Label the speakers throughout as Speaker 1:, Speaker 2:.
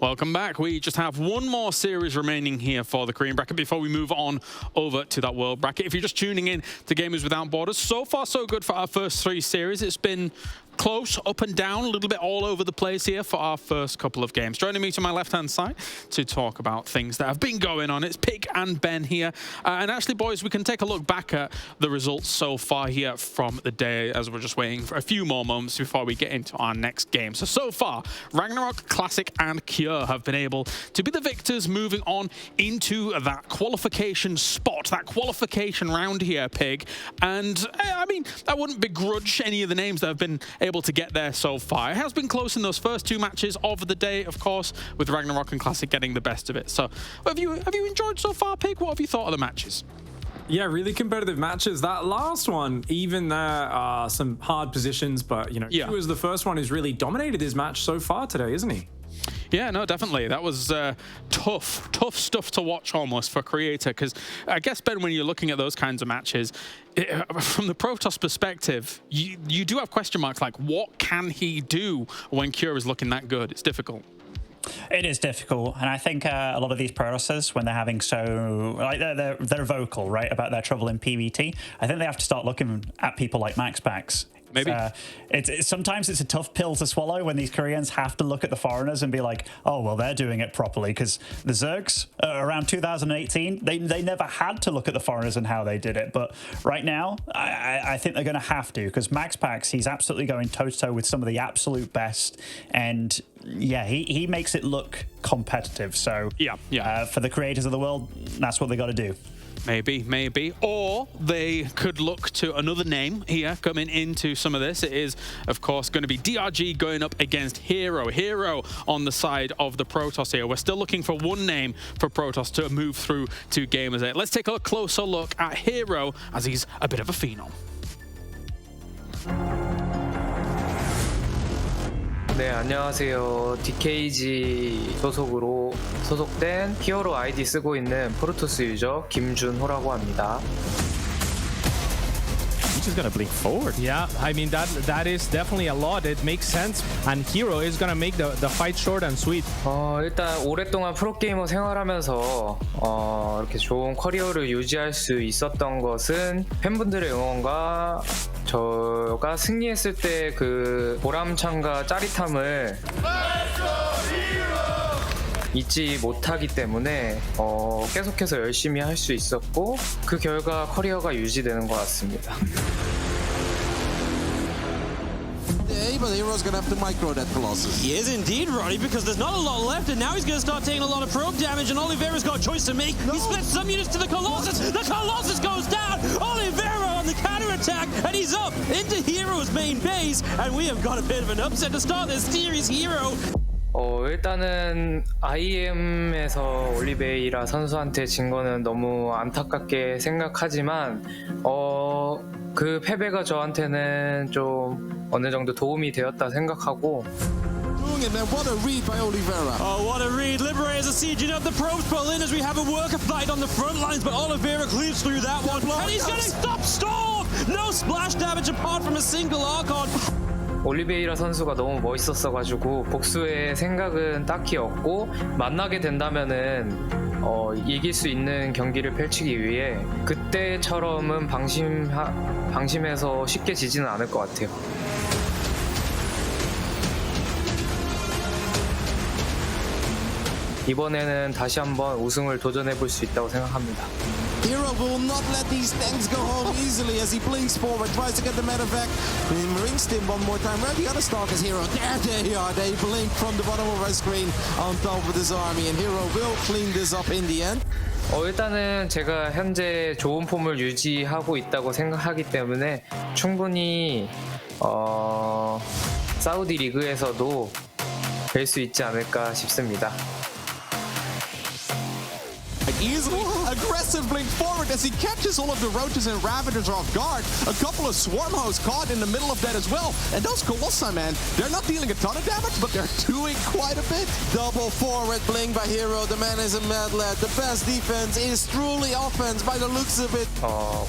Speaker 1: Welcome back. We just have one more series remaining here for the Korean bracket before we move on over to that world bracket. If you're just tuning in to Gamers Without Borders, so far so good for our first three series. It's been close, up and down, a little bit all over the place here for our first couple of games. Joining me to my left-hand side to talk about things that have been going on, it's Pig and Ben here. And actually, boys, we can take a look back at the results so far here from the day as we're just waiting for a few more moments before we get into our next game. So far, Ragnarok, Classic and herO have been able to be the victors, moving on into that qualification spot, that qualification round here, Pig. And I mean, I wouldn't begrudge any of the names that have been able to get there so far. It has been close in those first two matches of the day, of course, with Ragnarok and Classic getting the best of it. So have you enjoyed so far, Pig? What have you thought of the matches?
Speaker 2: Yeah, really competitive matches. That last one, even there are some hard positions, but you know, he was the first one who's really dominated his match so far today, isn't he?
Speaker 1: Yeah, no, definitely. That was tough stuff to watch almost for Creator, because I guess, Ben, when you're looking at those kinds of matches, from the Protoss perspective, you do have question marks like, what can he do when herO is looking that good? It's difficult.
Speaker 3: It is difficult, and I think a lot of these Protossers, when they're having they're vocal, right, about their trouble in PvT, I think they have to start looking at people like MaxPax.
Speaker 1: Maybe.
Speaker 3: Sometimes it's a tough pill to swallow when these Koreans have to look at the foreigners and be like, oh, well, they're doing it properly. Because the Zergs, around 2018, they never had to look at the foreigners and how they did it. But right now, I think they're going to have to, because MaxPax, he's absolutely going toe-to-toe with some of the absolute best. And yeah, he makes it look competitive. So for the creators of the world, that's what they got to do.
Speaker 1: Maybe. Or they could look to another name here coming into some of this. It is, of course, going to be DRG going up against herO. herO on the side of the Protoss here. We're still looking for one name for Protoss to move through to Gamers 8. Let's take a closer look at herO, as he's a bit of a phenom.
Speaker 4: 네, 안녕하세요. DKG 소속된 히어로 아이디 쓰고 있는 프로토스 유저 김준호라고 합니다.
Speaker 5: He's just gonna blink forward. Yeah, I mean that is definitely a lot. It makes sense, and herO is gonna make the fight short and sweet.
Speaker 4: 일단 오랫동안 프로게이머 생활하면서 이렇게 좋은 커리어를 유지할 수 있었던 것은 팬분들의 응원과 저가 승리했을 때 그 보람참과 짜릿함을 잊지 못하기 때문에 계속해서 열심히 할 수 있었고 그 결과 커리어가 유지되는 것 같습니다.
Speaker 6: But herO's gonna have to micro that Colossus.
Speaker 7: He is indeed, Roddy, because there's not a lot left, and now he's gonna start taking a lot of probe damage, and Oliveira's got a choice to make. He splits some units to the Colossus. The Colossus goes down. Oliveira on the counter-attack, and he's up into herO's main base, and we have got a bit of an upset to start this series. herO.
Speaker 4: 일단은 IM에서 올리베이라 선수한테 진 거는 너무 안타깝게 생각하지만 그 패배가 저한테는 좀 어느 정도 도움이 되었다 생각하고
Speaker 6: And then what a read by Oliveira.
Speaker 7: Oh, what a read. Liberators are sieging up the probes pull in as we have a worker fight on the front lines, but Oliveira cleaves through that one. And he's going to stop Storm! No splash damage apart from a single Archon.
Speaker 4: 올리베이라 선수가 너무 멋있었어가지고 복수의 생각은 딱히 없고 만나게 된다면은 이길 수 있는 경기를 펼치기 위해 그때처럼은 방심해서 쉽게 지지는 않을 것 같아요. 이번에는 다시 한번 우승을 도전해 볼 수 있다고 생각합니다.
Speaker 6: herO will not let these tanks go home easily as he blinks forward, tries to get the medevac. Rings him one more time. Where are the other stalkers, herO? There they are. They blink from the bottom of our screen on top of this army, and herO will clean this up in the end.
Speaker 4: 일단은 제가 현재 좋은 폼을 유지하고 있다고 생각하기 때문에 충분히 사우디 리그에서도 뵐 수 있지 않을까 싶습니다.
Speaker 6: Easily aggressive blink forward as he catches all of the roaches and ravagers off guard. A couple of swarm hosts caught in the middle of that as well. And those Colossi, man, they're not dealing a ton of damage, but they're doing quite a bit. Double forward blink by herO. The man is a mad lad. The best defense is truly offense by the looks of it.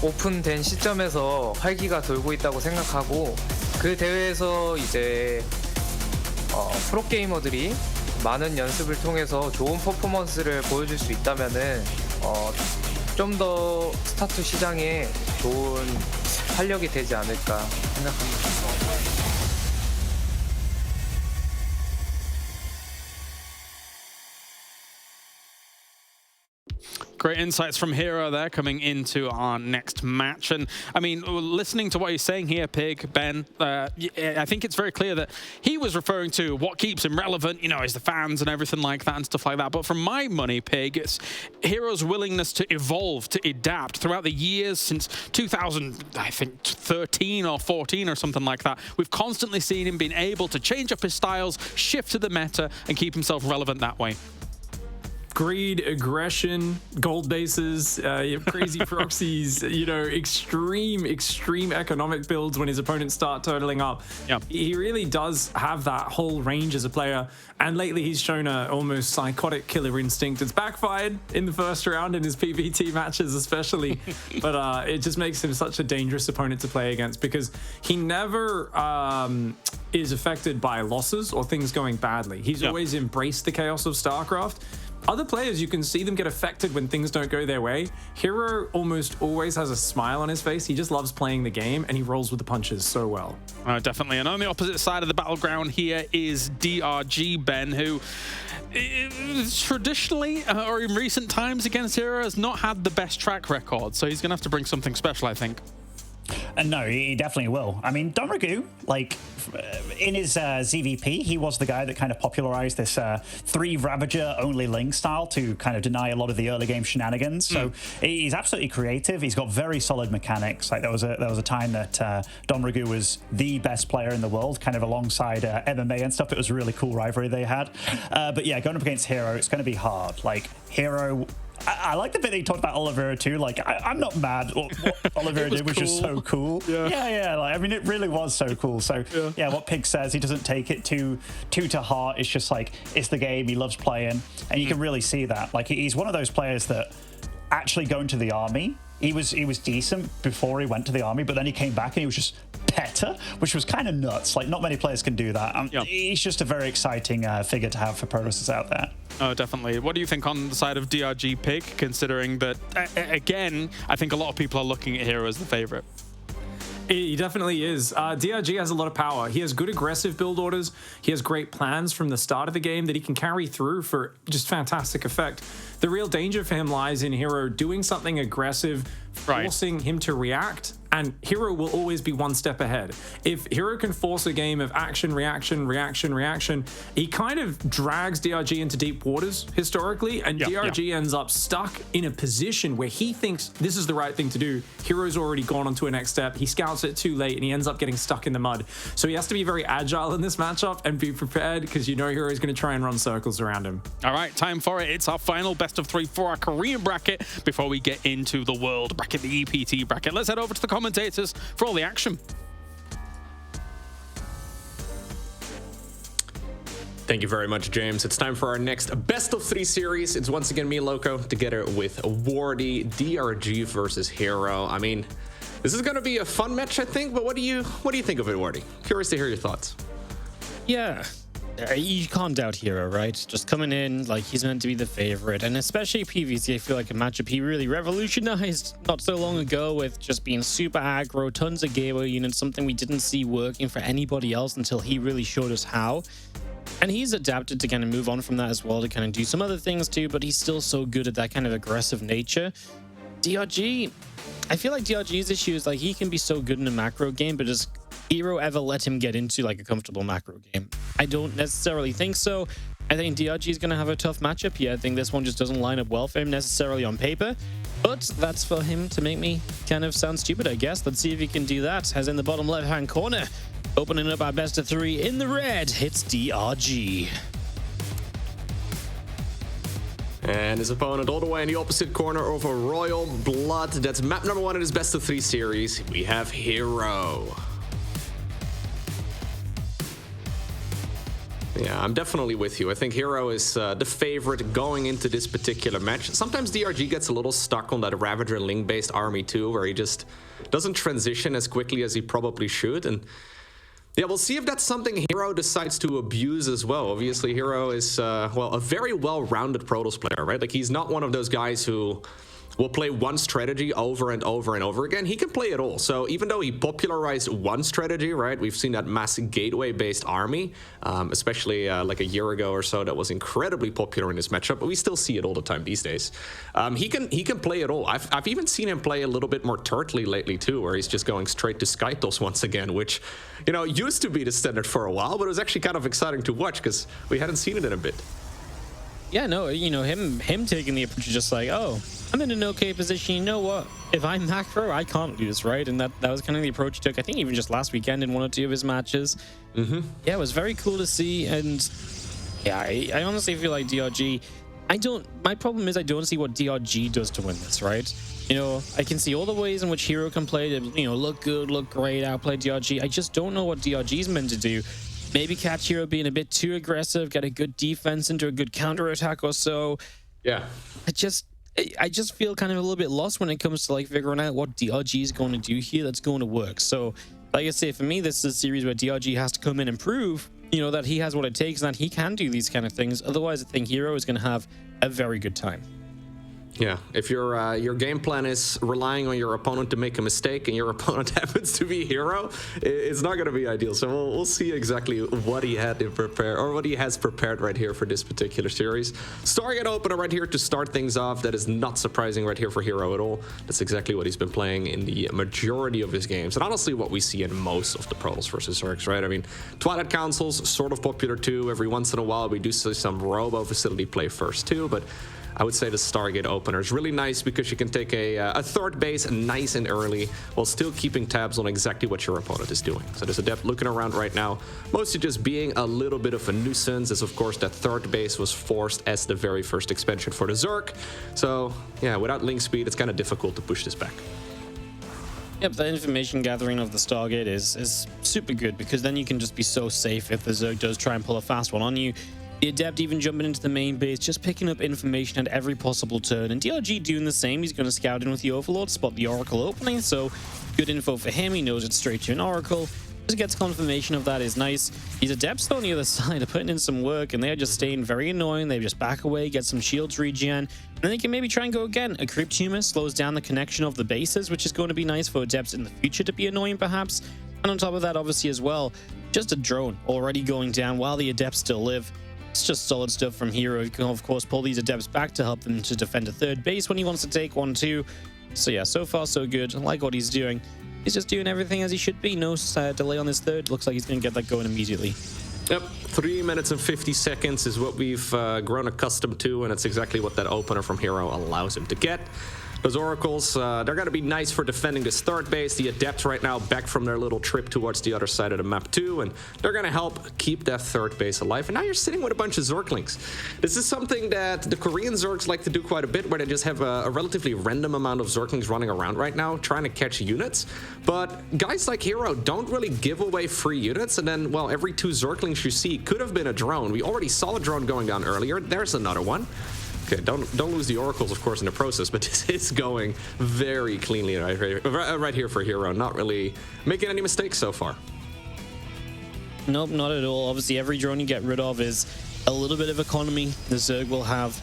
Speaker 4: 오픈된 시점에서 활기가 돌고 있다고 생각하고 그 대회에서 이제 프로게이머들이 많은 연습을 통해서 좋은 퍼포먼스를 보여줄 수 있다면은 좀 더 스타트 시장에 좋은 활력이 되지 않을까 생각합니다.
Speaker 1: Great insights from herO there coming into our next match. And I mean, listening to what he's saying here, Pig, Ben, I think it's very clear that he was referring to what keeps him relevant, you know, is the fans and everything like that and stuff like that. But from my money, Pig, it's herO's willingness to evolve, to adapt throughout the years since 2013 or 14 or something like that. We've constantly seen him being able to change up his styles, shift to the meta, and keep himself relevant that way.
Speaker 2: Greed, aggression, gold bases, crazy proxies, you know, extreme economic builds when his opponents start totaling up.
Speaker 1: Yeah.
Speaker 2: He really does have that whole range as a player. And lately he's shown a almost psychotic killer instinct. It's backfired in the first round in his PvT matches especially. But it just makes him such a dangerous opponent to play against because he never is affected by losses or things going badly. He's always embraced the chaos of StarCraft. Other players, you can see them get affected when things don't go their way. herO almost always has a smile on his face. He just loves playing the game and he rolls with the punches so well.
Speaker 1: Definitely. And on the opposite side of the battleground here is DRG, Ben, who traditionally or in recent times against herO has not had the best track record. So he's going to have to bring something special, I think.
Speaker 3: And no, he definitely will. I mean, DRG, like, in his ZVP, he was the guy that kind of popularized this 3 Ravager only Ling style to kind of deny a lot of the early game shenanigans. So he's absolutely creative. He's got very solid mechanics. Like there was a time that DRG was the best player in the world, kind of alongside MMA and stuff. It was a really cool rivalry they had. But yeah, going up against herO, it's going to be hard. Like herO. I like the bit that he talked about Oliveira too. Like, I'm not mad. What Oliveira did was just so cool. Yeah. Like, I mean, it really was so cool. So, yeah, what Pig says, he doesn't take it too to heart. It's just like, it's the game. He loves playing. And you can really see that. Like, he's one of those players that actually going to the army, he was decent before he went to the army, but then he came back and he was just better, which was kind of nuts. Like, not many players can do that. He's just a very exciting figure to have for Protoss out there.
Speaker 1: Oh, definitely. What do you think on the side of DRG, Pig, considering that, again, I think a lot of people are looking at herO as the favorite?
Speaker 2: He definitely is. DRG has a lot of power. He has good aggressive build orders. He has great plans from the start of the game that he can carry through for just fantastic effect. The real danger for him lies in herO doing something aggressive, forcing him to react, and herO will always be one step ahead. If herO can force a game of action, reaction, reaction, reaction, he kind of drags DRG into deep waters historically, and DRG ends up stuck in a position where he thinks this is the right thing to do. herO's already gone on to a next step. He scouts it too late, and he ends up getting stuck in the mud. So he has to be very agile in this matchup and be prepared because you know herO is going to try and run circles around him.
Speaker 1: All right, time for it. It's our final best of 3 for our Korean bracket before we get into the world bracket, the EPT bracket. Let's head over to the commentators for all the action.
Speaker 8: Thank you very much, James. It's time for our next best of 3 series. It's once again me, Loco, together with Wardy, DRG versus herO. I mean, this is going to be a fun match, I think. But what do you think of it, Wardy? Curious to hear your thoughts.
Speaker 9: Yeah. You can't doubt herO, right? Just coming in like he's meant to be the favorite, and especially PvZ, I feel like a matchup he really revolutionized not so long ago with just being super aggro, tons of gateway units, something we didn't see working for anybody else until he really showed us how. And he's adapted to kind of move on from that as well to kind of do some other things too, but he's still so good at that kind of aggressive nature. DRG, I feel like DRG's issue is like he can be so good in a macro game, but does herO ever let him get into like a comfortable macro game? I don't necessarily think so. I think DRG is going to have a tough matchup here. I think this one just doesn't line up well for him necessarily on paper, but that's for him to make me kind of sound stupid, I guess. Let's see if he can do that. As in the bottom left-hand corner, opening up our best of 3 in the red, it's DRG.
Speaker 8: And his opponent all the way in the opposite corner over Royal Blood. That's map number 1 in his best of 3 series. We have herO. Yeah, I'm definitely with you. I think herO is the favorite going into this particular match. Sometimes DRG gets a little stuck on that Ravager Ling-based army too, where he just doesn't transition as quickly as he probably should. And Yeah, we'll see if that's something herO decides to abuse as well. Obviously, herO is, well, a very well-rounded Protoss player, right? Like, he's not one of those guys who will play one strategy over and over and over again. He can play it all. So even though he popularized one strategy, right? We've seen that mass gateway-based army, especially like a year ago or so, that was incredibly popular in this matchup, but we still see it all the time these days. He can play it all. I've even seen him play a little bit more turtly lately too, where he's just going straight to Skytos once again, which, you know, used to be the standard for a while, but it was actually kind of exciting to watch because we hadn't seen it in a bit.
Speaker 9: Yeah, no, you know, him taking the approach is just like, oh, I'm in an okay position. You know what? If I'm macro, I can't lose, right? And that was kind of the approach he took. I think even just last weekend in 1 or 2 of his matches. Yeah, it was very cool to see. And yeah, I honestly feel like DRG, my problem is I don't see what DRG does to win this, right? You know, I can see all the ways in which herO can play to, you know, look good, look great, outplay DRG. I just don't know what DRG is meant to do. Maybe catch herO being a bit too aggressive, get a good defense into a good counter attack or so.
Speaker 8: Yeah.
Speaker 9: I just feel kind of a little bit lost when it comes to like figuring out what DRG is going to do here that's going to work. So, like I say, for me, this is a series where DRG has to come in and prove, you know, that he has what it takes and that he can do these kind of things. Otherwise, I think herO is going to have a very good time.
Speaker 8: Yeah, if your game plan is relying on your opponent to make a mistake and your opponent happens to be herO, it's not going to be ideal. So we'll see exactly what he had to prepare, or what he has prepared right here for this particular series. Stargate opener right here to start things off. That is not surprising right here for herO at all. That's exactly what he's been playing in the majority of his games, and honestly what we see in most of the Protoss versus Zergs, right? I mean, Twilight Council's sort of popular too. Every once in a while we do see some Robo Facility play first too, but I would say the Stargate opener is really nice because you can take a third base nice and early while still keeping tabs on exactly what your opponent is doing. So there's Adept looking around right now, mostly just being a little bit of a nuisance, as of course that third base was forced as the very first expansion for the Zerg. So yeah, without link speed, it's kind of difficult to push this back.
Speaker 9: Yep, the information gathering of the Stargate is super good because then you can just be so safe if the Zerg does try and pull a fast one on you. The Adept even jumping into the main base, just picking up information at every possible turn. And DRG doing the same. He's going to scout in with the Overlord, spot the Oracle opening. So good info for him. He knows it's straight to an Oracle. Just gets confirmation of that is nice. These Adepts on the other side are putting in some work, and they're just staying very annoying. They just back away, get some shields regen, and then they can maybe try and go again. A Creep Tumor slows down the connection of the bases, which is going to be nice for Adepts in the future to be annoying, perhaps. And on top of that, obviously, as well, just a drone already going down while the Adepts still live. It's just solid stuff from herO. You can, of course, pull these Adepts back to help them to defend a third base when he wants to take one, too. So, yeah, so far, so good. I like what he's doing. He's just doing everything as he should be. No delay on this third. Looks like he's going to get that going immediately.
Speaker 8: Yep, 3 minutes and 50 seconds is what we've grown accustomed to, and it's exactly what that opener from herO allows him to get. Those Oracles, they're going to be nice for defending this third base. The Adepts right now back from their little trip towards the other side of the map too, and they're going to help keep that third base alive. And now you're sitting with a bunch of Zerglings. This is something that the Korean Zergs like to do quite a bit, where they just have a relatively random amount of Zerglings running around right now, trying to catch units. But guys like herO don't really give away free units, and then, well, every 2 Zerglings you see could have been a drone. We already saw a drone going down earlier. There's another one. Okay, don't lose the Oracles, of course, in the process, but this is going very cleanly right here for herO. Not really making any mistakes so far.
Speaker 9: Nope, not at all. Obviously, every drone you get rid of is a little bit of economy the Zerg will have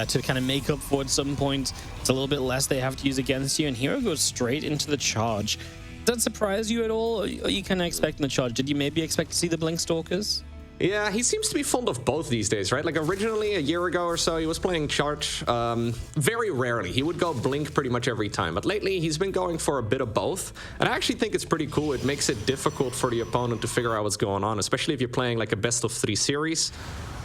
Speaker 9: to kind of make up for at some point. It's a little bit less they have to use against you, and herO goes straight into the charge. Does that surprise you at all? Or are you kind of expecting the charge? Did you maybe expect to see the Blink Stalkers?
Speaker 8: Yeah, he seems to be fond of both these days, right? Like originally, a year ago or so, he was playing Charge very rarely. He would go Blink pretty much every time. But lately, he's been going for a bit of both. And I actually think it's pretty cool. It makes it difficult for the opponent to figure out what's going on, especially if you're playing like a best-of-3 series.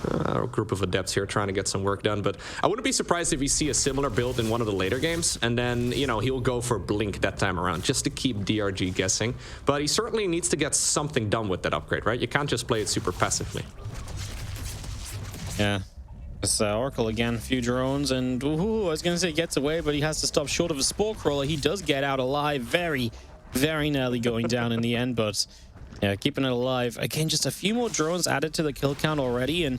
Speaker 8: A group of Adepts here trying to get some work done, but I wouldn't be surprised if we see a similar build in one of the later games, and then, you know, he'll go for Blink that time around just to keep DRG guessing. But he certainly needs to get something done with that upgrade, right? You can't just play it super passively.
Speaker 9: Yeah. This Oracle again, a few drones, and ooh, I was going to say gets away, but he has to stop short of a Spore Crawler. He does get out alive. Very, very nearly going down in the end, but yeah, keeping it alive. Again, just a few more drones added to the kill count already, and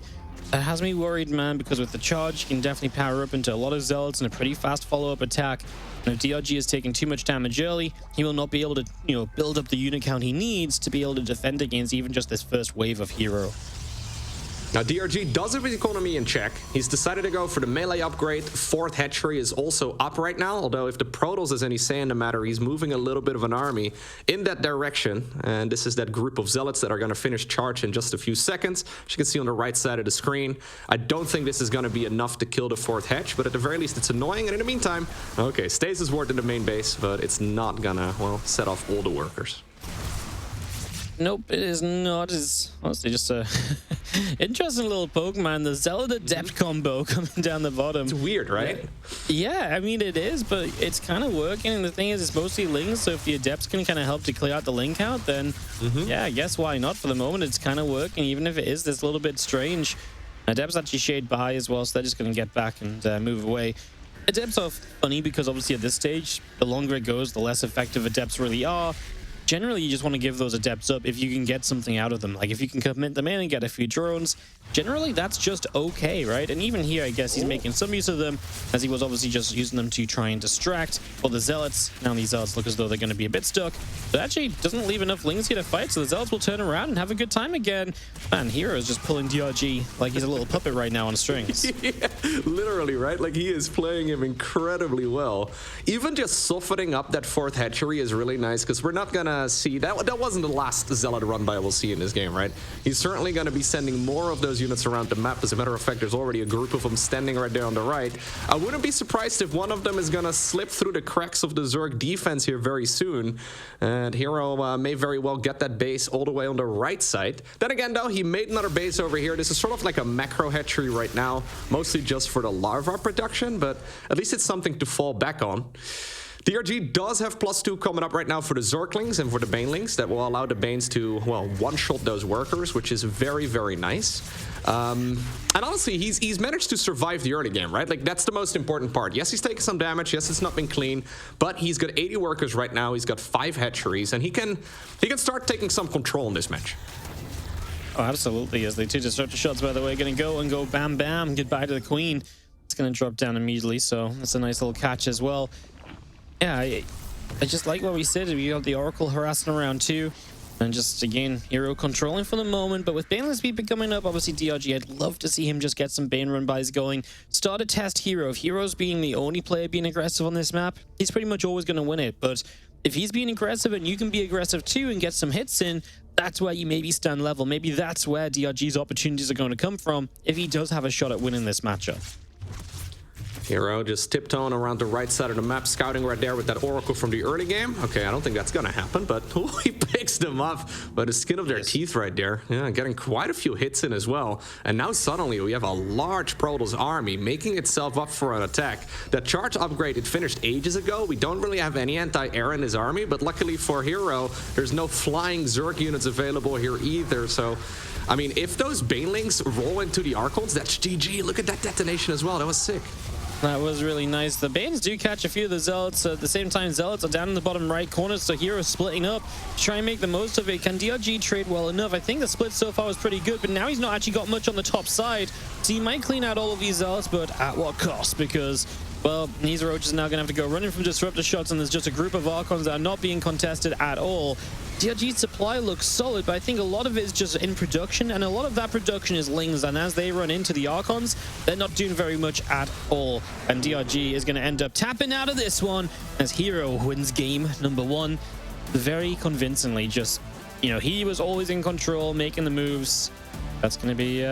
Speaker 9: That has me worried, man, because with the charge, you can definitely power up into a lot of Zealots and a pretty fast follow-up attack. And if DRG is taking too much damage early, he will not be able to, build up the unit count he needs to be able to defend against even just this first wave of herO.
Speaker 8: Now, DRG does have his economy in check. He's decided to go for the melee upgrade. 4th hatchery is also up right now, although if the Protoss has any say in the matter, he's moving a little bit of an army in that direction. And this is that group of Zealots that are going to finish charge in just a few seconds. As you can see on the right side of the screen, I don't think this is going to be enough to kill the 4th hatch, but at the very least, it's annoying. And in the meantime, okay, Stasis Ward in the main base, but it's not going to, well, set off all the workers.
Speaker 9: Nope, it is not. It's honestly just a interesting little Pokemon. The Zealot Adept combo coming down the bottom.
Speaker 8: It's weird, right?
Speaker 9: Yeah, I mean, it is, but it's kind of working. And the thing is, it's mostly Lings, so if the Adepts can kind of help to clear out the Link count, then yeah, I guess why not? For the moment, it's kind of working, even if it is this little bit strange. Adepts actually shade by as well, so they're just going to get back and move away. Adepts are funny because obviously at this stage, the longer it goes, the less effective Adepts really are. Generally, you just want to give those Adepts up if you can get something out of them. Like, if you can commit them in and get a few drones, generally, that's just okay, right? And even here, I guess he's making some use of them, as he was obviously just using them to try and distract all the Zealots. Now these Zealots look as though they're going to be a bit stuck, but actually doesn't leave enough Lings here to fight, so the Zealots will turn around and have a good time again. Man, herO is just pulling DRG like he's a little puppet right now on strings.
Speaker 8: Yeah, literally, right? Like, he is playing him incredibly well. Even just softening up that 4th hatchery is really nice, because we're not going to see that wasn't the last Zealot run by we'll see in this game, right? He's certainly going to be sending more of those units around the map. As a matter of fact, there's already a group of them standing right there on the right. I wouldn't be surprised if one of them is going to slip through the cracks of the Zerg defense here very soon, and herO may very well get that base all the way on the right side. Then again, though, he made another base over here. This is sort of like a macro hatchery right now, mostly just for the larva production, but at least it's something to fall back on. DRG does have +2 coming up right now for the Zerglings and for the Banelings. That will allow the Banes to, well, one-shot those workers, which is very, very nice. And honestly, he's managed to survive the early game, right? Like, that's the most important part. Yes, he's taking some damage. Yes, it's not been clean, but he's got 80 workers right now. He's got 5 hatcheries, and he can start taking some control in this match.
Speaker 9: Oh, absolutely. As the 2 disruptor shots, by the way, going to go bam, bam, goodbye to the Queen. It's going to drop down immediately, so that's a nice little catch as well. Yeah, I just like what we said. We got the Oracle harassing around too. And just, again, herO controlling for the moment. But with Baneling speed coming up, obviously DRG, I'd love to see him just get some Bane run-bys going. Start to test herO. If herO's being the only player being aggressive on this map, he's pretty much always going to win it. But if he's being aggressive and you can be aggressive too and get some hits in, that's where you maybe stand level. Maybe that's where DRG's opportunities are going to come from if he does have a shot at winning this matchup.
Speaker 8: herO just tiptoeing around the right side of the map, scouting right there with that Oracle from the early game. Okay, I don't think that's going to happen, but he picks them up by the skin of their teeth right there. Yeah, getting quite a few hits in as well. And now suddenly we have a large Protoss army making itself up for an attack. That charge upgrade, it finished ages ago. We don't really have any anti-air in his army, but luckily for herO, there's no flying Zerg units available here either. So, I mean, if those Banelings roll into the Archons, that's GG. Look at that detonation as well. That was sick.
Speaker 9: That was really nice. The Banes do catch a few of the Zealots. At the same time, Zealots are down in the bottom right corner, so herO's splitting up to try and make the most of it. Can DRG trade well enough? I think the split so far was pretty good, but now he's not actually got much on the top side. So he might clean out all of these Zealots, but at what cost? Because, well, these Roaches are now going to have to go running from disruptor shots, and there's just a group of Archons that are not being contested at all. DRG's supply looks solid, but I think a lot of it is just in production, and a lot of that production is Lings, and as they run into the Archons, they're not doing very much at all. And DRG is going to end up tapping out of this one as herO wins game number 1 very convincingly. Just, he was always in control, making the moves. That's going to be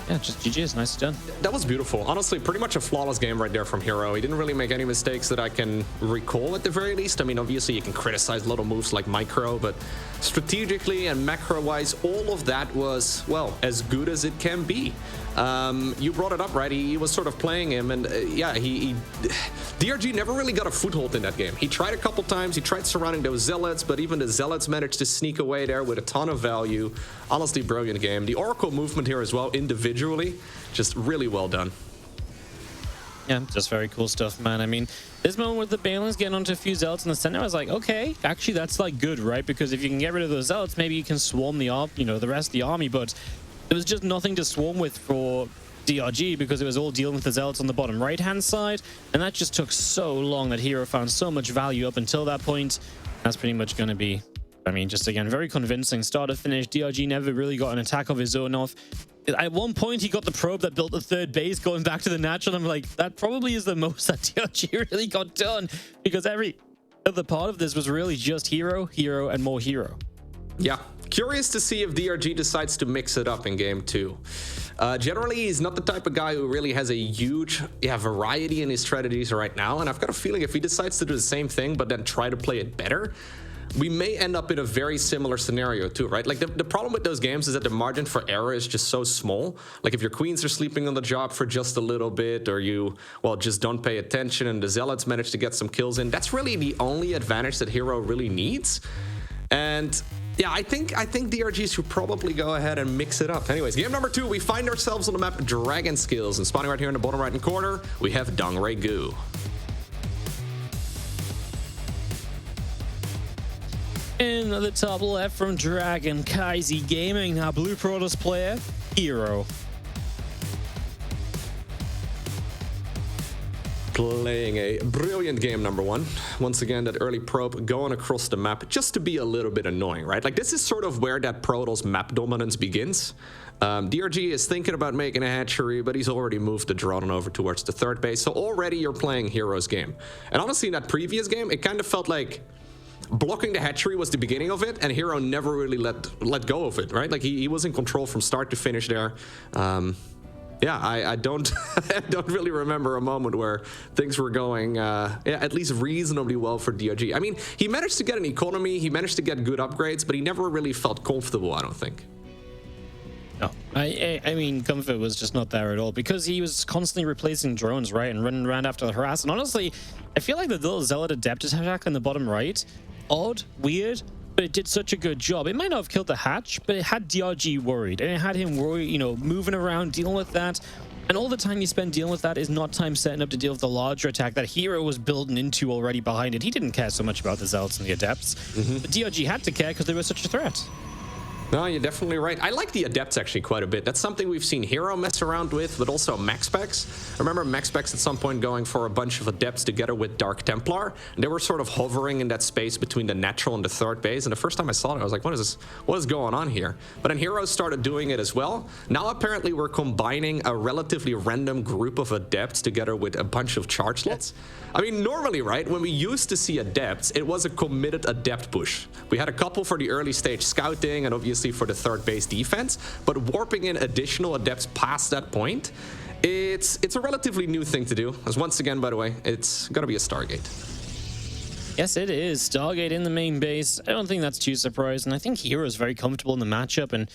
Speaker 9: yeah, just GG's. Nicely done.
Speaker 8: That was beautiful. Honestly, pretty much a flawless game right there from herO. He didn't really make any mistakes that I can recall at the very least. I mean, obviously, you can criticize little moves like micro, but strategically and macro-wise, all of that was, well, as good as it can be. You brought it up, right? He was sort of playing him, and yeah, DRG never really got a foothold in that game. He tried a couple times. He tried surrounding those Zealots, but even the Zealots managed to sneak away there with a ton of value. Honestly, brilliant game. The Oracle movement here as well, individually, just really well done.
Speaker 9: Yeah, just very cool stuff, man. I mean, this moment with the Banelings getting onto a few Zealots in the center, I was like, okay, actually, that's like good, right? Because if you can get rid of those Zealots, maybe you can swarm the the rest of the army, but there was just nothing to swarm with for DRG because it was all dealing with the zealots on the bottom right-hand side, and that just took so long that herO found so much value up until that point. That's pretty much going to be, I mean, just again, very convincing start to finish. DRG never really got an attack of his own off. At one point, he got the probe that built the third base going back to the natural. I'm like, that probably is the most that DRG really got done, because every other part of this was really just herO, and more herO.
Speaker 8: Yeah, curious to see if DRG decides to mix it up in game 2. Generally, he's not the type of guy who really has a huge variety in his strategies right now, and I've got a feeling if he decides to do the same thing but then try to play it better, we may end up in a very similar scenario too, right? Like the problem with those games is that the margin for error is just so small. Like if your queens are sleeping on the job for just a little bit, or you, well, just don't pay attention and the zealots manage to get some kills in, that's really the only advantage that herO really needs. And yeah, I think DRG should probably go ahead and mix it up. Anyways, game number 2, we find ourselves on the map Dragon Skills, and spawning right here in the bottom right-hand corner, we have Dongray Gu.
Speaker 9: In the top left from Dragon, Kaizi Gaming, now Blue Protoss player, herO.
Speaker 8: Playing a brilliant game number 1. Once again, that early probe going across the map just to be a little bit annoying, right? Like this is sort of where that Protoss map dominance begins. DRG is thinking about making a hatchery, but he's already moved the drone over towards the third base. So already you're playing herO's game. And honestly, in that previous game, it kind of felt like blocking the hatchery was the beginning of it, and herO never really let go of it, right? Like he was in control from start to finish there. Yeah, I don't I don't really remember a moment where things were going at least reasonably well for DRG. I mean, he managed to get an economy, he managed to get good upgrades, but he never really felt comfortable, I don't think.
Speaker 9: No, I mean, comfort was just not there at all, because he was constantly replacing drones, right, and running around after the harass. And honestly, I feel like the little zealot adept attack on the bottom right, odd, weird, but it did such a good job. It might not have killed the hatch, but it had DRG worried, and it had him worried, you know, moving around, dealing with that. And all the time you spend dealing with that is not time setting up to deal with the larger attack that herO was building into already behind it. He didn't care so much about the zealots and the adepts, but DRG had to care because they were such a threat.
Speaker 8: No, you're definitely right. I like the adepts actually quite a bit. That's something we've seen herO mess around with, but also MaxSpecs. I remember MaxSpecs at some point going for a bunch of adepts together with Dark Templar, and they were sort of hovering in that space between the natural and the third base. And the first time I saw it, I was like, what is this? What is going on here? But then herO started doing it as well. Now apparently we're combining a relatively random group of adepts together with a bunch of charge slots. I mean, normally, right, when we used to see adepts, it was a committed adept push. We had a couple for the early stage scouting and obviously for the third base defense, but warping in additional adepts past that point, it's a relatively new thing to do. As once again, by the way, it's gonna be a Stargate.
Speaker 9: Yes, it is. Stargate in the main base. I don't think that's too surprising. I think herO is very comfortable in the matchup, and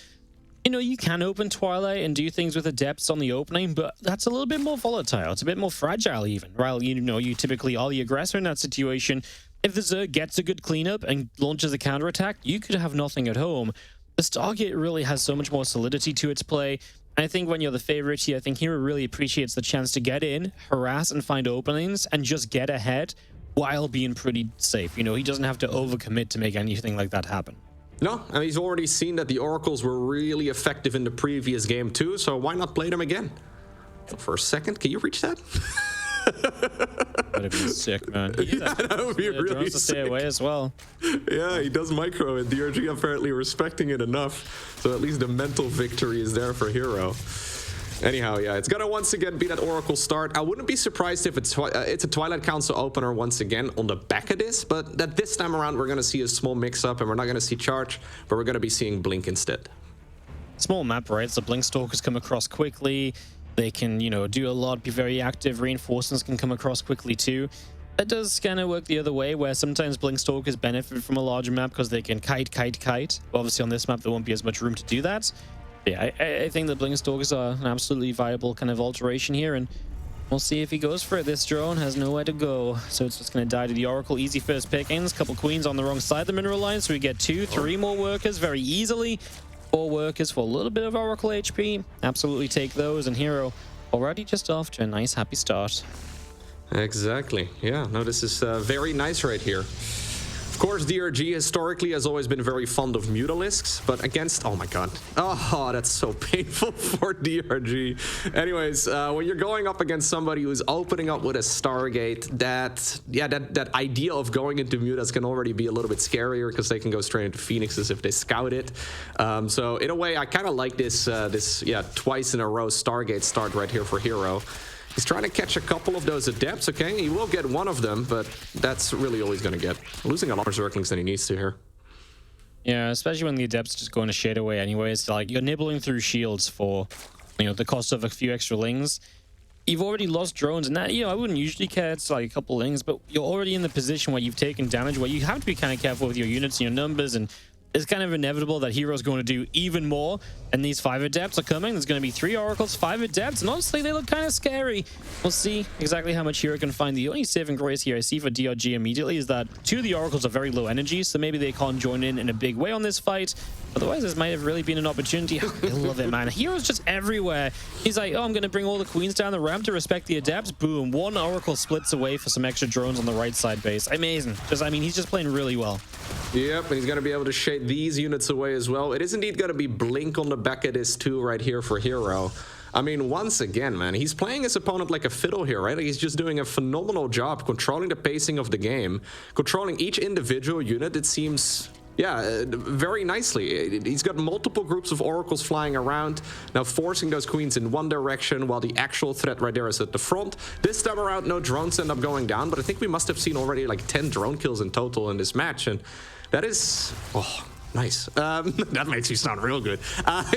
Speaker 9: you know, you can open Twilight and do things with adepts on the opening, but that's a little bit more volatile. It's a bit more fragile even. While, you know, you typically are the aggressor in that situation, if the Zerg gets a good cleanup and launches a counterattack, you could have nothing at home. The Stargate really has so much more solidity to its play. I think when you're the favorite here, I think herO really appreciates the chance to get in, harass and find openings, and just get ahead while being pretty safe. You know, he doesn't have to overcommit to make anything like that happen.
Speaker 8: No, I mean, he's already seen that the Oracles were really effective in the previous game too, so why not play them again? For a second, can you reach that?
Speaker 9: That'd be sick, man.
Speaker 8: Yeah, that would be really sick.
Speaker 9: Stay away as well.
Speaker 8: Yeah, he does micro, and DRG apparently respecting it enough, so at least the mental victory is there for herO. Anyhow, yeah, it's gonna once again be that Oracle start. I wouldn't be surprised if it's a Twilight Council opener once again on the back of this, but that this time around we're gonna see a small mix-up, and we're not gonna see Charge, but we're gonna be seeing Blink instead.
Speaker 9: Small map, right? So Blink Stalkers come across quickly. They can, you know, do a lot, be very active. Reinforcements can come across quickly too. That does kind of work the other way, where sometimes Blink Stalkers benefit from a larger map because they can kite. Obviously on this map there won't be as much room to do that. Yeah, I think the Blink Stalkers are an absolutely viable kind of alteration here, and we'll see if he goes for it. This drone has nowhere to go, so it's just going to die to the Oracle. Easy first pickings. Couple queens on the wrong side of the mineral line, so we get 2, 3 more workers very easily. 4 workers for a little bit of Oracle HP. Absolutely take those, and herO already just off to a nice, happy start.
Speaker 8: Exactly. Yeah, no, this is very nice right here. Of course, DRG historically has always been very fond of Mutalisks, but against... Oh my god. Oh, that's so painful for DRG. Anyways, when you're going up against somebody who's opening up with a Stargate, that idea of going into Mutas can already be a little bit scarier because they can go straight into Phoenixes if they scout it. So in a way, I kind of like this, twice in a row Stargate start right here for herO. He's trying to catch a couple of those Adepts, okay? He will get one of them, but that's really all he's going to get. Losing a lot more Zerglings than he needs to here.
Speaker 9: Yeah, especially when the Adepts just going to shade away anyways. Like, you're nibbling through shields for, the cost of a few extra lings. You've already lost drones, and that, I wouldn't usually care. It's like a couple lings, but you're already in the position where you've taken damage, where you have to be kind of careful with your units and your numbers, and it's kind of inevitable that herO's going to do even more, and these 5 Adepts are coming. There's going to be 3 Oracles, 5 Adepts, and honestly, they look kind of scary. We'll see exactly how much herO can find. The only saving grace here I see for DRG immediately is that 2 of the Oracles are very low energy, so maybe they can't join in a big way on this fight. Otherwise, this might have really been an opportunity. I love it, man. herO's just everywhere. He's like, I'm going to bring all the Queens down the ramp to respect the Adepts. Boom. 1 Oracle splits away for some extra drones on the right side base. Amazing. He's just playing really well.
Speaker 8: Yep, and he's going to be able to shade these units away as well. It is indeed going to be Blink on the back of this too right here for herO. I mean, once again, man, he's playing his opponent like a fiddle here, right? Like, he's just doing a phenomenal job controlling the pacing of the game, controlling each individual unit, it seems... Yeah, very nicely. He's got multiple groups of Oracles flying around, now forcing those Queens in one direction while the actual threat right there is at the front. This time around, no drones end up going down, but I think we must have seen already like 10 drone kills in total in this match, and that is... Oh, nice. That makes you sound real good.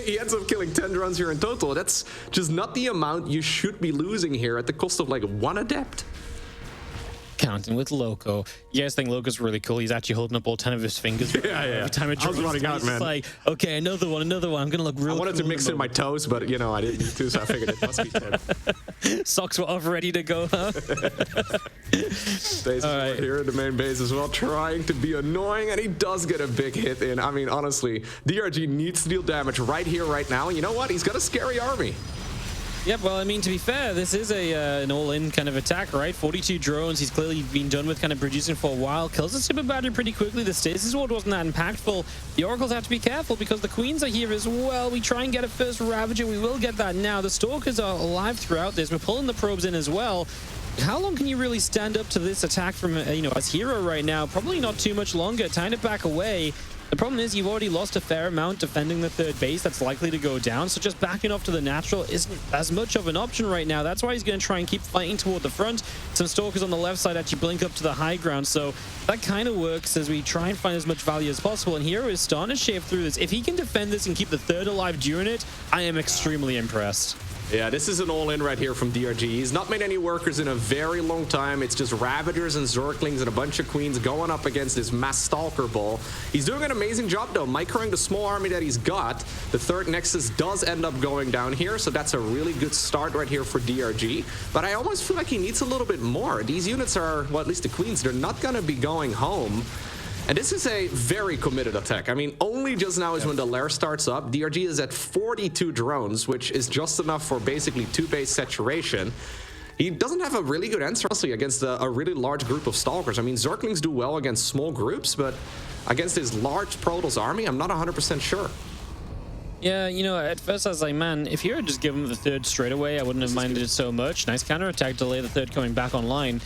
Speaker 8: He ends up killing 10 drones here in total. That's just not the amount you should be losing here at the cost of like 1 Adept.
Speaker 9: Counting with Loco. You guys think Loco's really cool? He's actually holding up all 10 of his fingers.
Speaker 8: Yeah.
Speaker 9: Every time it drops,
Speaker 8: running out, man.
Speaker 9: He's like, okay, another one. I'm going to look real
Speaker 8: I wanted
Speaker 9: cool
Speaker 8: to mix in my toes, but, I didn't need to, so I figured it must be 10.
Speaker 9: Socks were off, ready to go, huh?
Speaker 8: Stays right here in the main base as well, trying to be annoying, and he does get a big hit in. I mean, honestly, DRG needs to deal damage right here, right now. And you know what? He's got a scary army.
Speaker 9: Yep, well, I mean, to be fair, this is an all-in kind of attack, right? 42 drones. He's clearly been done with kind of producing for a while. Kills the super battery pretty quickly. The stasis ward wasn't that impactful. The Oracles have to be careful because the Queens are here as well. We try and get a first Ravager. We will get that now. The Stalkers are alive throughout this. We're pulling the probes in as well. How long can you really stand up to this attack from, as herO right now? Probably not too much longer. Time to back away. The problem is you've already lost a fair amount defending the 3rd base that's likely to go down, so just backing off to the natural isn't as much of an option right now. That's why he's going to try and keep fighting toward the front. Some Stalkers on the left side actually blink up to the high ground, so that kind of works as we try and find as much value as possible, and herO is starting to shave through this. If he can defend this and keep the 3rd alive during it, I am extremely impressed.
Speaker 8: Yeah, this is an all-in right here from DRG. He's not made any workers in a very long time. It's just Ravagers and Zerglings and a bunch of Queens going up against this mass Stalker ball. He's doing an amazing job, though, microing the small army that he's got. The 3rd Nexus does end up going down here, so that's a really good start right here for DRG. But I almost feel like he needs a little bit more. These units are, well, at least the Queens, they're not going to be going home. And this is a very committed attack. I mean, only just now is when the lair starts up. DRG is at 42 drones, which is just enough for basically 2 base saturation. He doesn't have a really good answer, honestly, against a really large group of Stalkers. I mean, Zerglings do well against small groups, but against his large Protoss army, I'm not 100% sure.
Speaker 9: Yeah, at first I was like, man, if herO just give him the 3rd straight away, I wouldn't have minded it so much. Nice counterattack delay, the 3rd coming back online.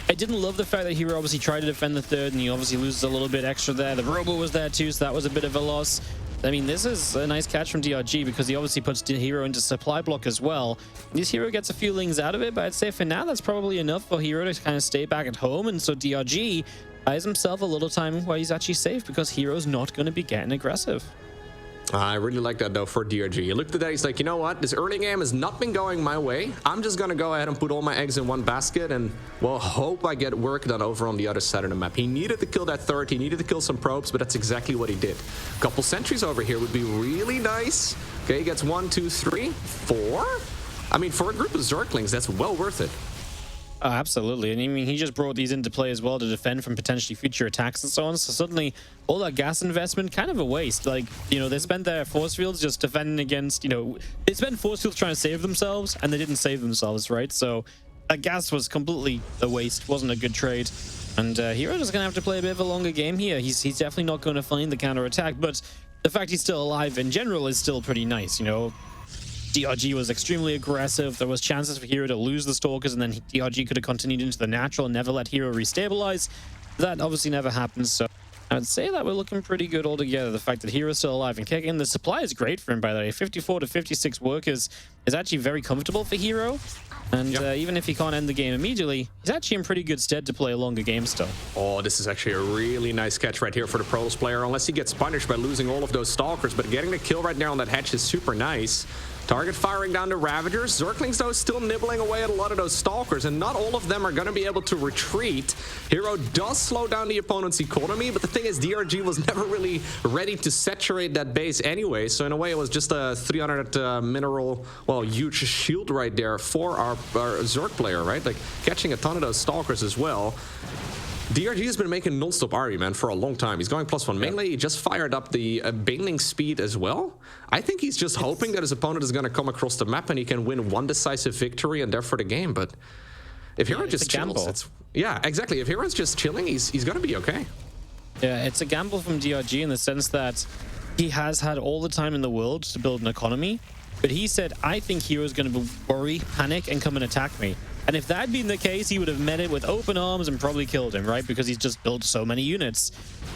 Speaker 9: I didn't love the fact that herO obviously tried to defend the 3rd, and he obviously loses a little bit extra there. The Robo was there too, so that was a bit of a loss. I mean, this is a nice catch from DRG because he obviously puts herO into supply block as well. This herO gets a few lings out of it, but I'd say for now that's probably enough for herO to kind of stay back at home, and so DRG buys himself a little time where he's actually safe because herO's not going to be getting aggressive.
Speaker 8: I really like that, though, for DRG. He looked at that, he's like, you know what? This early game has not been going my way. I'm just going to go ahead and put all my eggs in one basket and, well, hope I get work done over on the other side of the map. He needed to kill that 3rd. He needed to kill some probes, but that's exactly what he did. A couple sentries over here would be really nice. Okay, he gets 1, 2, 3, 4. I mean, for a group of Zerglings, that's well worth it.
Speaker 9: Oh, absolutely. And I mean, he just brought these into play as well to defend from potentially future attacks and so on. So suddenly, all that gas investment, kind of a waste. Like, they spent their force fields just defending against, they spent force fields trying to save themselves, and they didn't save themselves, right? So that gas was completely a waste. Wasn't a good trade. And herO is going to have to play a bit of a longer game here. He's definitely not going to find the counter-attack, but the fact he's still alive in general is still pretty nice, you know? DRG was extremely aggressive. There was chances for herO to lose the Stalkers, and then DRG could have continued into the natural and never let herO restabilize. That obviously never happened, so I would say that we're looking pretty good altogether. The fact that herO's still alive and kicking. The supply is great for him, by the way. 54 to 56 workers is actually very comfortable for herO. And even if he can't end the game immediately, he's actually in pretty good stead to play a longer game still.
Speaker 8: Oh, this is actually a really nice catch right here for the Protoss player, unless he gets punished by losing all of those Stalkers. But getting the kill right now on that hatch is super nice. Target firing down the Ravagers. Zerglings, though, still nibbling away at a lot of those Stalkers, and not all of them are going to be able to retreat. herO does slow down the opponent's economy, but the thing is, DRG was never really ready to saturate that base anyway, so in a way, it was just a 300 mineral, well, huge shield right there for our Zerg player, right? Like, catching a ton of those Stalkers as well. DRG has been making non-stop ARI, man, for a long time. He's going +1 melee. He just fired up the Baneling speed as well. I think he's just hoping that his opponent is going to come across the map and he can win one decisive victory and therefore the game. But if herO just chills, yeah, exactly. If herO's just chilling, he's going to be okay.
Speaker 9: Yeah, it's a gamble from DRG in the sense that he has had all the time in the world to build an economy. But he said, I think herO's going to worry, panic, and come and attack me. And if that had been the case, he would have met it with open arms and probably killed him, right? Because he's just built so many units.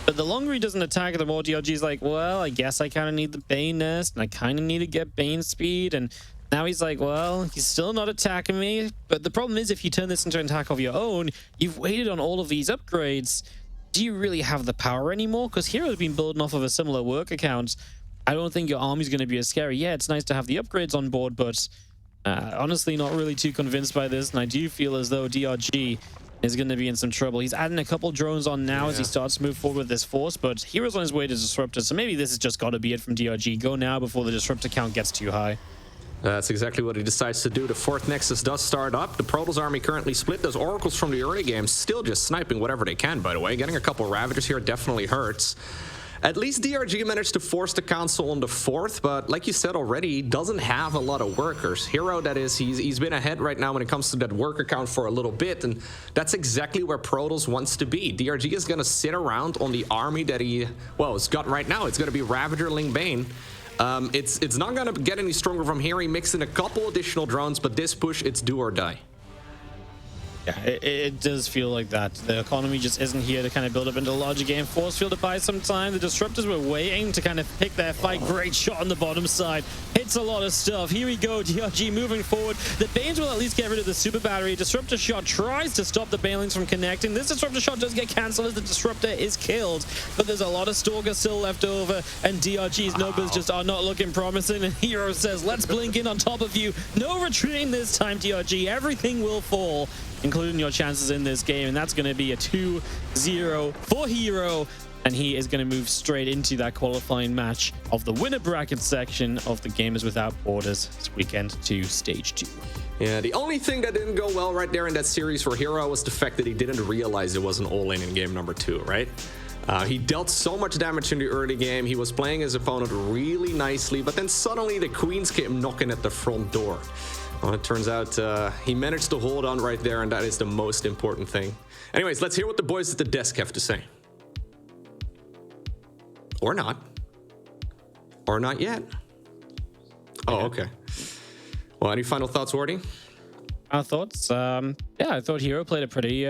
Speaker 9: But the longer he doesn't attack, the more DRG's like, well, I guess I kind of need the Bane nest, and I kind of need to get Bane speed. And now he's like, well, he's still not attacking me. But the problem is, if you turn this into an attack of your own, you've waited on all of these upgrades. Do you really have the power anymore? Because herO's been building off of a similar work account. I don't think your army's going to be as scary. Yeah, it's nice to have the upgrades on board, but honestly, not really too convinced by this. And I do feel as though DRG is going to be in some trouble. He's adding a couple drones on now as he starts to move forward with this force, but herO's on his way to Disruptor, so maybe this has just got to be it from DRG. Go now before the Disruptor count gets too high.
Speaker 8: That's exactly what he decides to do. The 4th Nexus does start up. The Protoss army currently split. Those Oracles from the early game still just sniping whatever they can, by the way. Getting a couple Ravagers here definitely hurts. At least DRG managed to force the council on the 4th, but like you said already, he doesn't have a lot of workers. herO, that is, he's been ahead right now when it comes to that worker count for a little bit, and that's exactly where Protoss wants to be. DRG is going to sit around on the army that he, well, has got right now. It's going to be Ravager, Ling Bane. It's not going to get any stronger from here. He mixed in a couple additional drones, but this push, it's do or die.
Speaker 9: Yeah, it does feel like that. The economy just isn't here to kind of build up into a larger game. Force field to buy some time. The Disruptors were waiting to kind of pick their fight. Great shot on the bottom side. Hits a lot of stuff. Here we go. DRG moving forward. The Banes will at least get rid of the super battery. Disruptor shot tries to stop the Banelings from connecting. This Disruptor shot does get cancelled as the Disruptor is killed. But there's a lot of Stalkers still left over. And DRG's numbers just are not looking promising. And herO says, let's blink in on top of you. No retreating this time, DRG. Everything will fall, including your chances in this game, and that's going to be a 2-0 for herO, and he is going to move straight into that qualifying match of the winner bracket section of the Gamers Without Borders Weekend 2 Stage 2.
Speaker 8: Yeah, the only thing that didn't go well right there in that series for herO was the fact that he didn't realize it was an all-in in game number 2, right? He dealt so much damage in the early game. He was playing his opponent really nicely, but then suddenly the Queens came knocking at the front door. Well, it turns out he managed to hold on right there, and that is the most important thing. Anyways, let's hear what the boys at the desk have to say. Or not. Or not yet. Oh, okay. Well, any final thoughts, Wardy?
Speaker 9: Thoughts? Yeah, I thought herO played a pretty...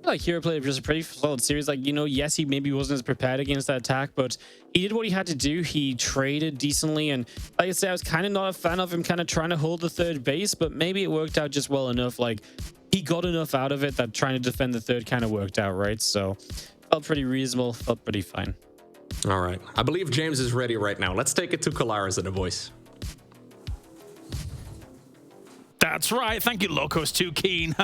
Speaker 9: like herO played just a pretty solid series. Like, you know, yes, he maybe wasn't as prepared against that attack, but he did what he had to do. He traded decently, and like I said, I was kind of not a fan of him kind of trying to hold the 3rd base, but maybe it worked out just well enough. Like, he got enough out of it that trying to defend the 3rd kind of worked out, right? So felt pretty reasonable, felt pretty fine.
Speaker 8: All right. I believe James is ready right now. Let's take it to Kalaris and the voice.
Speaker 1: That's right. Thank you, Locos. Too keen.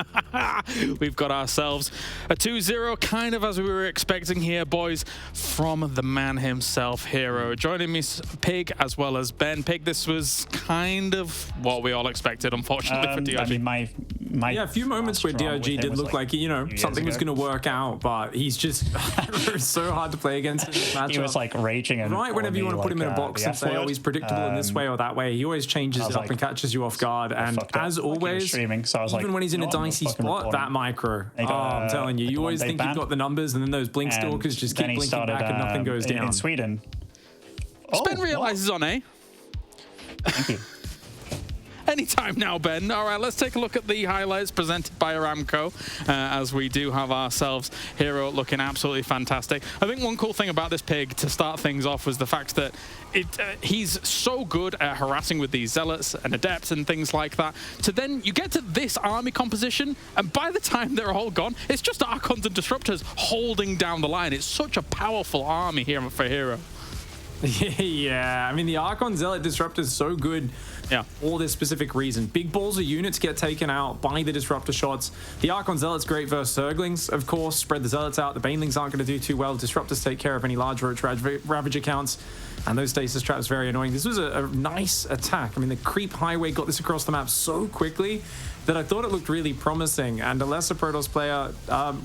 Speaker 1: We've got ourselves a 2-0, kind of as we were expecting here, boys, from the man himself, herO. Joining me, Pig, as well as Ben. Pig, this was kind of what we all expected, unfortunately, for DRG.
Speaker 3: I mean,
Speaker 2: a few moments where DRG did look like, you know, something was going to work out, but he's just so hard to play against in this matchup.
Speaker 3: He was like raging and
Speaker 2: right whenever you want to put him in a box and say, oh, he's predictable in this way or that way, he always changes it up and catches you off guard. And as always, even when he's in a dicey spot, that micro, I'm telling you, you always think you've got the numbers, and then those blink stalkers just keep blinking back and nothing goes down.
Speaker 3: In Sweden.
Speaker 1: Ben realizes on A.
Speaker 3: Thank you.
Speaker 1: Anytime now, Ben. All right, let's take a look at the highlights presented by Aramco, as we do have ourselves herO looking absolutely fantastic. I think one cool thing about this pig to start things off was the fact that he's so good at harassing with these zealots and adepts and things like that. To then you get to this army composition, and by the time they're all gone, it's just Archons and Disruptors holding down the line. It's such a powerful army here for herO.
Speaker 2: Yeah, I mean, the Archon Zealot Disruptor is so good for this specific reason. Big balls of units get taken out by the Disruptor shots. The Archon Zealot's great versus Zerglings, of course. Spread the Zealots out. The Banelings aren't going to do too well. Disruptors take care of any large Roach Ravager counts. And those stasis traps very annoying. This was a nice attack. I mean, the Creep Highway got this across the map so quickly that I thought it looked really promising, and a lesser Protoss player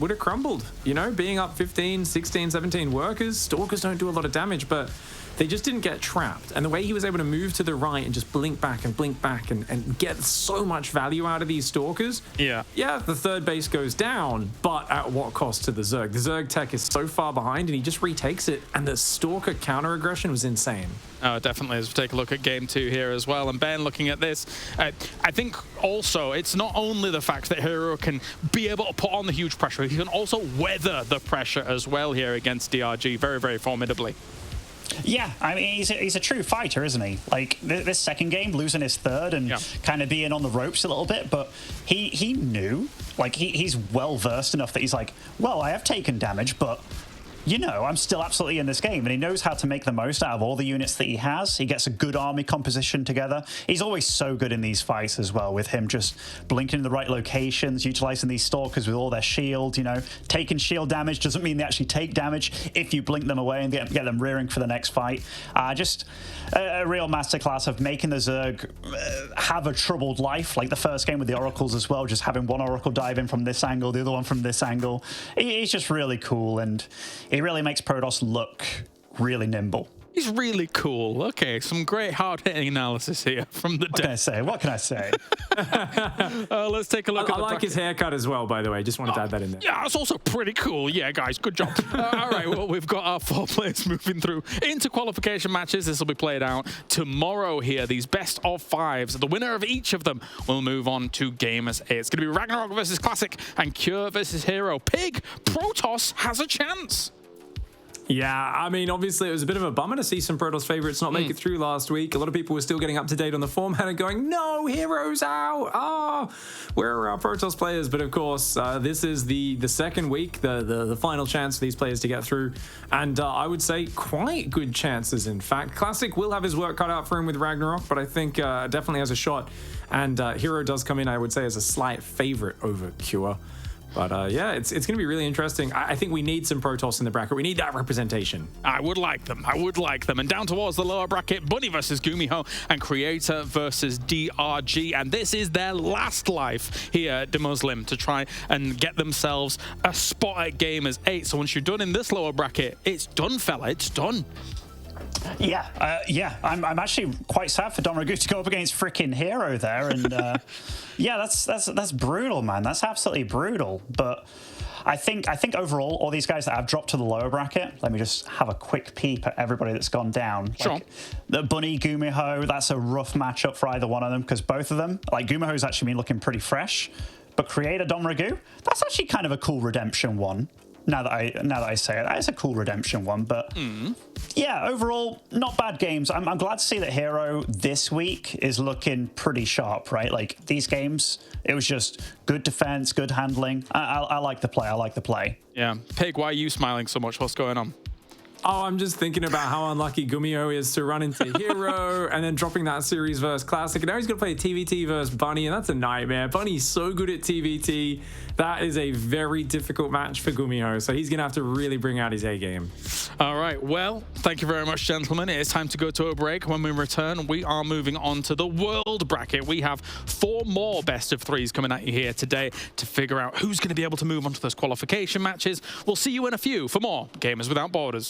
Speaker 2: would have crumbled. You know, being up 15, 16, 17 workers, Stalkers don't do a lot of damage, but they just didn't get trapped. And the way he was able to move to the right and just blink back and get so much value out of these Stalkers. Yeah, the third base goes down, but at what cost to the Zerg? The Zerg tech is so far behind, and he just retakes it, and the Stalker counter aggression was insane.
Speaker 1: Oh, definitely. As we take a look at game 2 here as well. And Ben, looking at this, I think also it's not only the fact that herO can be able to put on the huge pressure, he can also weather the pressure as well here against DRG very, very formidably.
Speaker 3: Yeah, I mean, he's a true fighter, isn't he? Like, this second game, losing his third and kind of being on the ropes a little bit, but he knew, like, he's well-versed enough that he's like, well, I have taken damage, but you know, I'm still absolutely in this game, and he knows how to make the most out of all the units that he has. He gets a good army composition together. He's always so good in these fights as well, with him just blinking in the right locations, utilizing these Stalkers with all their shield, you know. Taking shield damage doesn't mean they actually take damage if you blink them away and get them rearing for the next fight. Just a real masterclass of making the Zerg have a troubled life, like the first game with the Oracles as well, just having one Oracle dive in from this angle, the other one from this angle. He's just really cool, and he really makes Protoss look really nimble.
Speaker 1: He's really cool. Okay, some great hard-hitting analysis here from the deck.
Speaker 3: What can I say?
Speaker 1: Let's take a look at
Speaker 2: I like his haircut as well, by the way. Just wanted to add that in there.
Speaker 1: Yeah, it's also pretty cool. Yeah, guys, good job. All right, well, we've got our 4 players moving through into qualification matches. This will be played out tomorrow here. These best of 5s. The winner of each of them will move on to Gamers 8. It's going to be Ragnarok versus Classic and Cure versus herO. Pig, Protoss has a chance.
Speaker 2: Yeah, I mean, obviously it was a bit of a bummer to see some Protoss favorites not make it through last week. A lot of people were still getting up to date on the format and going, no, herO's out. Oh, where are our Protoss players? But of course, this is the second week, the final chance for these players to get through. And I would say quite good chances, in fact. Classic will have his work cut out for him with Ragnarok, but I think definitely has a shot. And herO does come in, I would say, as a slight favorite over Cure. But yeah, it's going to be really interesting. I think we need some Protoss in the bracket. We need that representation.
Speaker 1: I would like them. And down towards the lower bracket, Bunny versus Gumiho and Creator versus DRG. And this is their last life here, the Muslim, to try and get themselves a spot at Gamers 8. So once you're done in this lower bracket, it's done, fella. It's done.
Speaker 3: Yeah, I'm actually quite sad for DomRagu to go up against freaking herO there, and yeah, that's brutal, man. That's absolutely brutal. But I think overall, all these guys that have dropped to the lower bracket, let me just have a quick peep at everybody that's gone down.
Speaker 1: Sure.
Speaker 3: Like, the Bunny, Gumiho, that's a rough matchup for either one of them, because both of them, like Gumiho's actually been looking pretty fresh, but Creator DomRagu, that's actually kind of a cool redemption one. Now that I say it, that is a cool redemption one. But yeah, overall, not bad games. I'm glad to see that herO this week is looking pretty sharp, right? Like, these games, it was just good defense, good handling. I like the play.
Speaker 1: Yeah. Pig, why are you smiling so much? What's going on?
Speaker 2: Oh, I'm just thinking about how unlucky Gummio is to run into herO and then dropping that series versus Classic. And now he's going to play TVT versus Bunny, and that's a nightmare. Bunny's so good at TVT. That is a very difficult match for Gummio, so he's going to have to really bring out his A game.
Speaker 1: All right, well, thank you very much, gentlemen. It is time to go to a break. When we return, we are moving on to the world bracket. We have 4 more best of 3s coming at you here today to figure out who's going to be able to move on to those qualification matches. We'll see you in a few for more Gamers Without Borders.